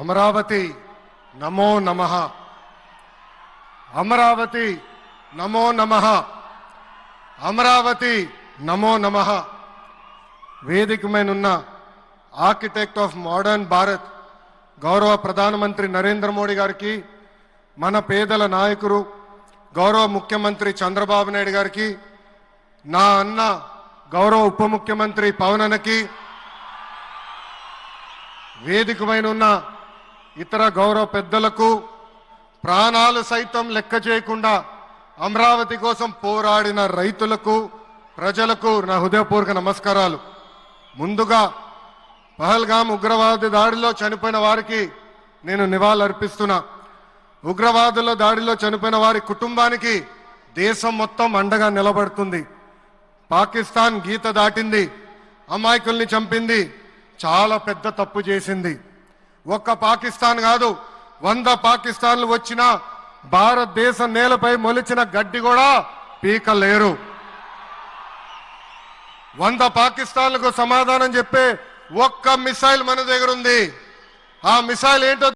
అమరావతి నమో నమః, అమరావతి నమో నమః, అమరావతి నమో నమః. వేదిక మీదున్న ఆర్కిటెక్ట్ ఆఫ్ మోడర్న్ భారత్ గౌరవ ప్రధానమంత్రి నరేంద్ర మోడీ గారికి, మన పేదల నాయకుడు గౌరవ ముఖ్యమంత్రి చంద్రబాబు నాయుడు గారికి, నా అన్న గౌరవ ఉప ముఖ్యమంత్రి పవన్ అన్నకి, వేదిక మీదున్న ఇతర గౌరవ పెద్దలకు, ప్రాణాలు సైతం లెక్క చేయకుండా అమరావతి కోసం పోరాడిన రైతులకు, ప్రజలకు నా హృదయపూర్వక నమస్కారాలు. ముందుగా పహల్గామ్ ఉగ్రవాద దాడిలో చనిపోయిన వారికి నేను నివాళులర్పిస్తున్నా. ఉగ్రవాదుల దాడిలో చనిపోయిన వారి కుటుంబానికి దేశం మొత్తం అండగా నిలబడుతుంది. పాకిస్తాన్ గీత దాటింది, అమాయకుల్ని చంపింది, చాలా పెద్ద తప్పు చేసింది. ఒక్క పాకిస్తాన్ కాదు, 100 పాకిస్తాన్లు వచ్చినా భారతదేశం నేలపై మొలిచిన గడ్డి కూడా పీకలేరు. 100 పాకిస్తాన్లకు సమాధానం చెప్పే ఒక్క మిసైల్ మన దగ్గర ఉంది. ఆ మిసైల్ ఏంటో